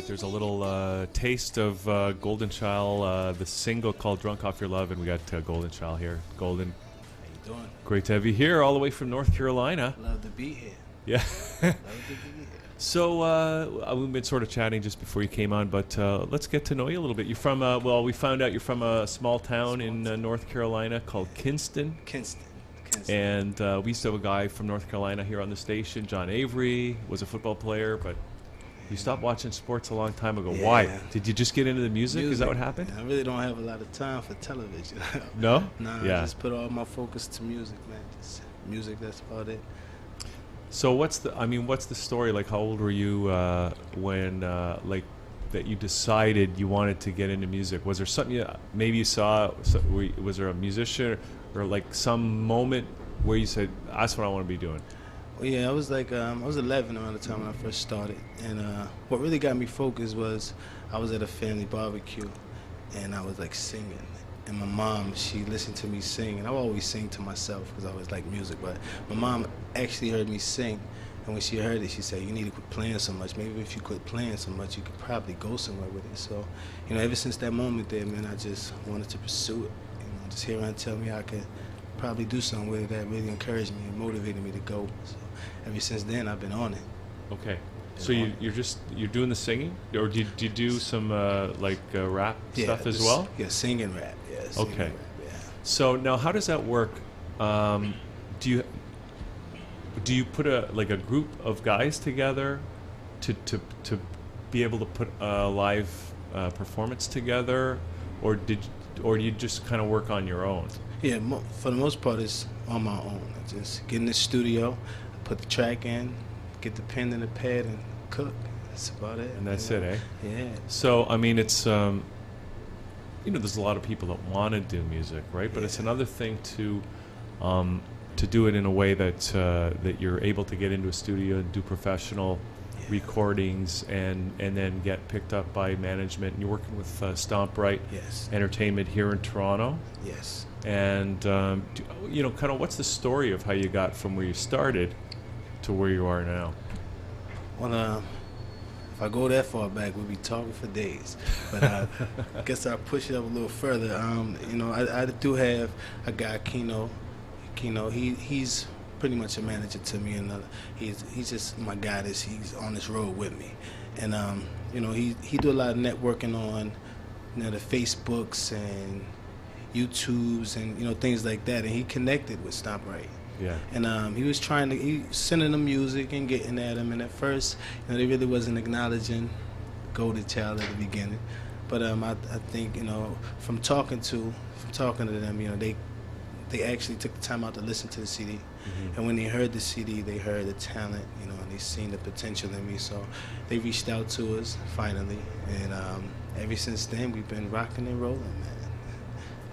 right, there's a little taste of Golden Child, the single called Drunk Off Your Love, and we got Golden Child here. Golden, How you doing? great to have you here all the way from North Carolina. Love to be here. Yeah. Love to be here. So we've been sort of chatting just before you came on, but let's get to know you a little bit. You're from, well, we found out you're from a small town in North Carolina called Kinston. Kinston. And we used to have a guy from North Carolina here on the station, John Avery, was a football player, but you stopped watching sports a long time ago. Yeah. Why? Did you just get into the music? Is that what happened? I really don't have a lot of time for television. No? Nah, Yeah. I just put all my focus to music, man. Just music, that's about it. So what's the story? Like, how old were you when, like, that you decided you wanted to get into music? Was there something maybe you saw, was there a musician or like some moment where you said, that's what I want to be doing? Well, yeah, I was like, I was 11 around the time when I first started. And what really got me focused was I was at a family barbecue and I was like singing. And my mom, she listened to me sing. And I always sing to myself because I always like music. But my mom actually heard me sing. And when she heard it, she said, you need to quit playing so much. Maybe if you quit playing so much, you could probably go somewhere with it. So, you know, ever since that moment there, man, I just wanted to pursue it. You know, just hear her and tell me I could probably do something with it that really encouraged me and motivated me to go. So ever since then, I've been on it. Okay. So you're doing the singing? Or do you do some rap stuff as well? Yeah, singing rap. Yeah, singing Okay. rap, yeah. So now, how does that work? Do you put a group of guys together to be able to put a live performance together, or do you just kind of work on your own? Yeah, for the most part, it's on my own. I just get in the studio, put the track in, get the pen and the pad, and cook. That's about it. And that's it, eh? Yeah. So I mean, it's there's a lot of people that want to do music, right? But it's another thing to do it in a way that you're able to get into a studio and do professional recordings and then get picked up by management. And you're working with Stomp Right Entertainment here in Toronto. Yes. And kind of what's the story of how you got from where you started to where you are now? Well, if I go that far back, we'll be talking for days. But I guess I'll push it up a little further. I do have a guy, Kino. He's pretty much a manager to me, and he's just my guy. He's on this road with me, and he do a lot of networking on the Facebooks and YouTubes and things like that, and he connected with Stomp Right. Yeah. And he was sending them music and getting at them, and at first, they really wasn't acknowledging Golden Child at the beginning, but I think from talking to them, they actually took the time out to listen to the CD, and when they heard the CD, they heard the talent, and they seen the potential in me, so they reached out to us finally, and ever since then we've been rocking and rolling, man.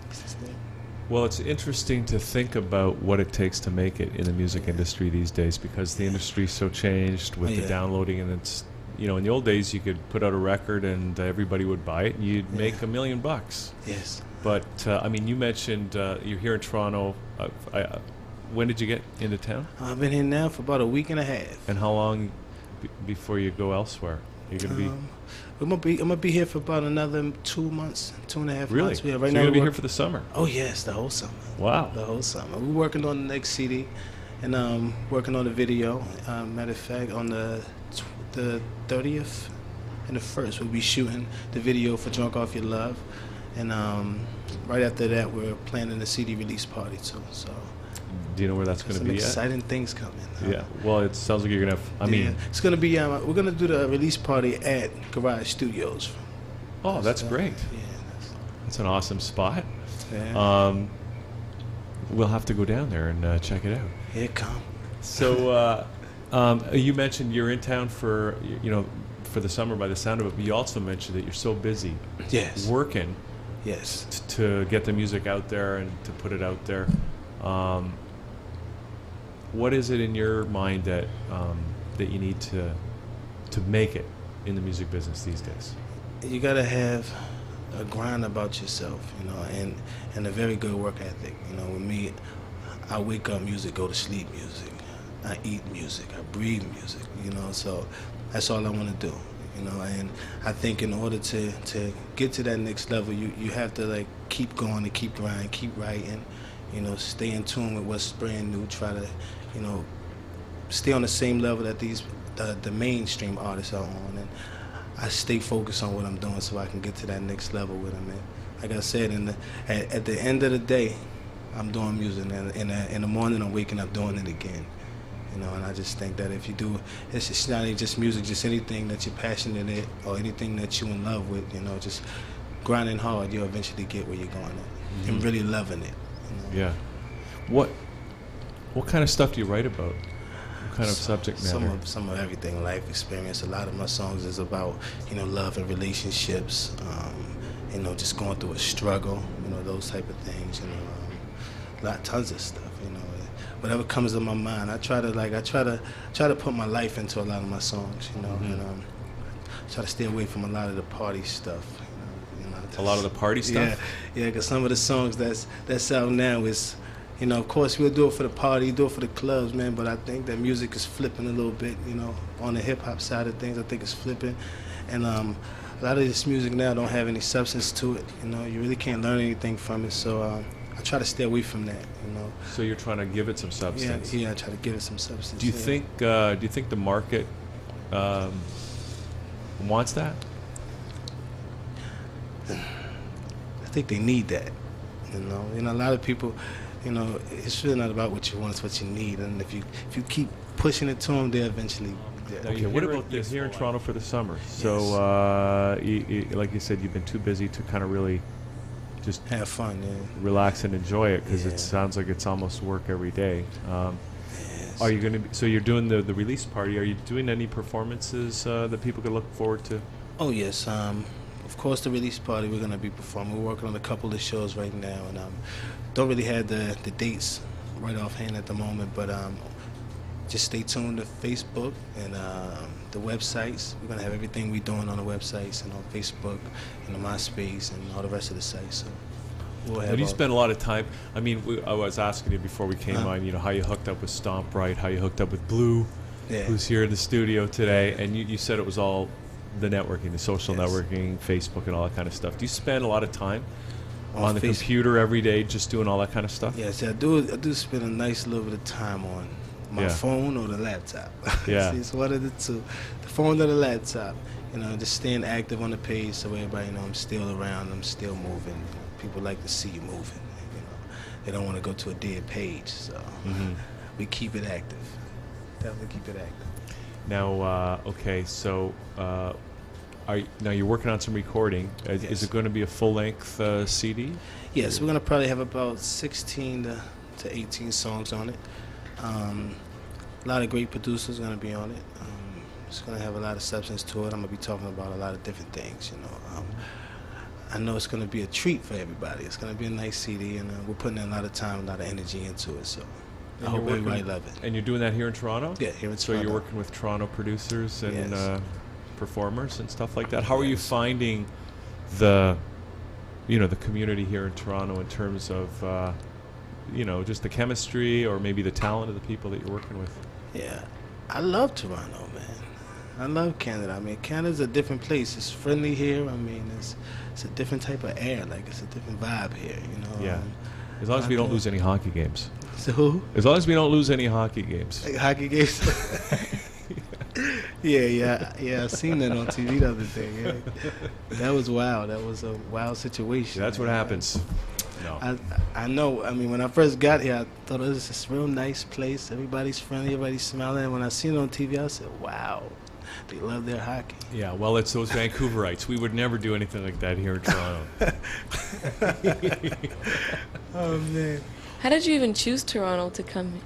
Ever since then. Well, it's interesting to think about what it takes to make it in the music industry these days, because the industry's so changed with the downloading, and it's, in the old days you could put out a record and everybody would buy it and you'd make $1 million. Yes. But, you mentioned you're here in Toronto. When did you get into town? I've been here now for about a week and a half. And how long before you go elsewhere? You're going to be... I'm gonna be here for about another 2 months, 2.5 Really? months. Yeah, So right you're now going to be here for the summer? Oh yes, the whole summer. Wow. The whole summer. We're working on the next CD, and working on the video. Matter of fact, on the 30th and the 1st, we'll be shooting the video for Drunk Off Your Love, and right after that, we're planning the CD release party too. So. Do you know where that's going to be? Some exciting things coming. Yeah. Well, it sounds like you're going to have. It's going to be. We're going to do the release party at Garage Studios. Oh, that's great. Yeah. That's an awesome spot. Yeah. We'll have to go down there and check it out. Here come. So, you mentioned you're in town for for the summer by the sound of it, but you also mentioned that you're so busy. Yes. Working. Yes. To get the music out there and to put it out there. What is it in your mind that you need to make it in the music business these days? You gotta have a grind about yourself, and a very good work ethic. With me, I wake up music, go to sleep music. I eat music, I breathe music, so that's all I want to do. you know. And I think in order to get to that next level, you have to like keep going and keep grinding, keep writing, you know, stay in tune with what's brand new, try to, you know, stay on the same level that the mainstream artists are on, and I stay focused on what I'm doing so I can get to that next level with them. And like I said, at the end of the day, I'm doing music, and in the morning I'm waking up doing it again. You know, and I just think that if you do, it's not just music, just anything that you're passionate in or anything that you're in love with, you know, just grinding hard, you'll eventually get where you're going at, and really loving it. You know? Yeah. What kind of stuff do you write about? What kind of subject matter? Some of everything, life experience. A lot of my songs is about, you know, love and relationships, you know, just going through a struggle, you know, those type of things, you know, tons of stuff, you know. Whatever comes to my mind, I try to put my life into a lot of my songs, you know, and try to stay away from a lot of the party stuff. You know, a lot of the party stuff. Yeah, because some of the songs that's out now is, you know, of course we'll do it for the party, do it for the clubs, man. But I think that music is flipping a little bit, you know, on the hip hop side of things. I think it's flipping, and a lot of this music now don't have any substance to it. You know, you really can't learn anything from it. So I try to stay away from that, you know. So you're trying to give it some substance. Yeah, I try to give it some substance. Do you think the market wants that? I think they need that. You know, a lot of people, you know, it's really not about what you want; it's what you need. And if you keep pushing it to them, they'll eventually. Now, what about this? Here in Toronto for the summer. So, like you said, you've been too busy to kind of really just have fun, relax and enjoy it, because it sounds like it's almost work every day. Are you going to? So you're doing the release party. Are you doing any performances that people can look forward to? Oh yes, of course the release party we're going to be performing. We're working on a couple of shows right now, and don't really have the dates right offhand at the moment, but just stay tuned to Facebook and the websites. We're going to have everything we're doing on the websites and on Facebook and on MySpace and all the rest of the sites. So we'll have. But you spend a lot of time. I mean, I was asking you before we came on, you know, how you hooked up with Stomp Right, how you hooked up with Blue, who's here in the studio today, and you said it was all the networking, the social networking, Facebook and all that kind of stuff. Do you spend a lot of time on the computer every day just doing all that kind of stuff? Yes, I do spend a nice little bit of time on my phone or the laptop. Yeah. See, it's one of the two. The phone or the laptop. You know, just staying active on the page so everybody know I'm still around, I'm still moving. You know, people like to see you moving. You know, they don't want to go to a dead page. So we keep it active. Definitely keep it active. Now, okay, so now you're working on some recording. Is it going to be a full-length CD? Yes, we're going to probably have about 16 to 18 songs on it. A lot of great producers are going to be on it. It's going to have a lot of substance to it. I'm going to be talking about a lot of different things, you know. I know it's going to be a treat for everybody. It's going to be a nice CD, and we're putting in a lot of time, a lot of energy into it. So I hope everybody love it. And you're doing that here in Toronto? Yeah, here in Toronto. So you're working with Toronto producers and performers and stuff like that. How are you finding the community here in Toronto in terms of just the chemistry or maybe the talent of the people that you're working with? Yeah, I love Toronto, man. I love Canada. I mean, Canada's a different place. It's friendly here. I mean, it's a different type of air. Like, it's a different vibe here, you know. Yeah. As long as we don't lose any hockey games. So who? As long as we don't lose any hockey games. Like hockey games? Yeah. I seen that on TV the other day. Yeah. That was wild. That was a wild situation. That's what happens. No. I know. I mean, when I first got here, I thought it was this real nice place. Everybody's friendly. Everybody's smiling. And when I seen it on TV, I said, wow. They love their hockey. Yeah, well, it's those Vancouverites. We would never do anything like that here in Toronto. Oh, man. How did you even choose Toronto to come?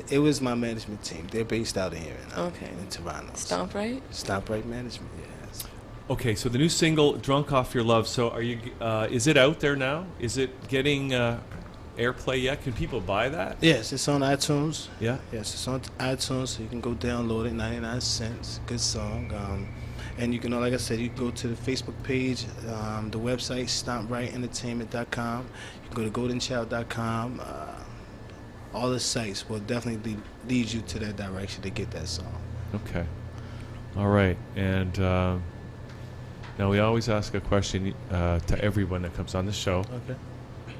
It was my management team. They're based out here in Toronto. Stomp Right? Stomp Right Management, yes. Okay, so the new single, Drunk Off Your Love, so are you? Is it out there now? Is it getting airplay yet? Can people buy that? Yes, it's on iTunes. Yeah? Yes, it's on iTunes, so you can go download it, 99 cents, good song. And you can, like I said, you can go to the Facebook page, the website, StompRightEntertainment.com. You can go to GoldenChild.com. All the sites will definitely lead you to that direction to get that song. Okay. All right, and now we always ask a question to everyone that comes on the show, Okay.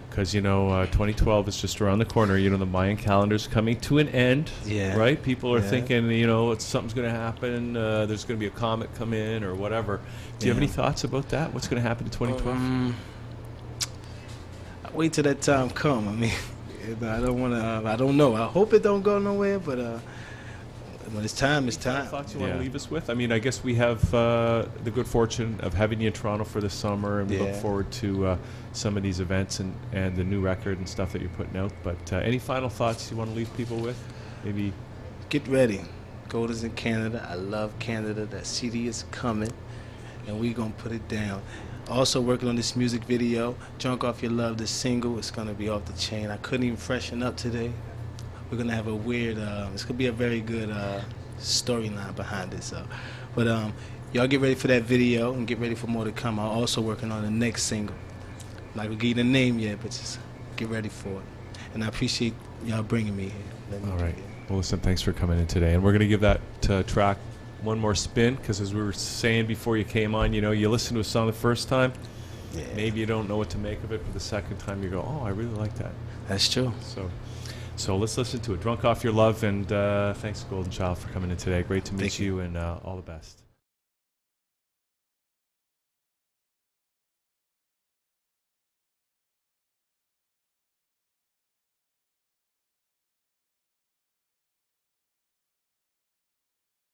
because 2012 is just around the corner. The Mayan calendar's coming to an end. Yeah. Right? People are Yeah. thinking, something's going to happen. There's going to be a comet come in or whatever. Do you have Yeah. any thoughts about that? What's going to happen in 2012? Wait till that time come. I mean, I don't want to. I don't know. I hope it don't go nowhere, but when it's time, it's time. Thoughts you want to leave us with? I mean, I guess we have the good fortune of having you in Toronto for the summer, and we look Yeah. forward to some of these events and the new record and stuff that you're putting out. But any final thoughts you want to leave people with? Maybe. Get ready. Gold is in Canada. I love Canada. That CD is coming, and we gonna put it down. Also working on this music video, Drunk Off Your Love, the single. It's gonna be off the chain. I couldn't even freshen up today. We're gonna have a weird. It's gonna be a very good storyline behind it. So, but y'all get ready for that video and get ready for more to come. I'm also working on the next single. I'm not gonna give you the name yet, but just get ready for it. And I appreciate y'all bringing me here. Let me All be right. here. Well, listen, thanks for coming in today. And we're going to give that track one more spin, because as we were saying before you came on, you listen to a song the first time, Yeah. maybe you don't know what to make of it, but the second time you go, oh, I really like that. That's true. So let's listen to it. Drunk Off Your Love, and thanks, Golden Child, for coming in today. Great to meet Thank you. you, and all the best.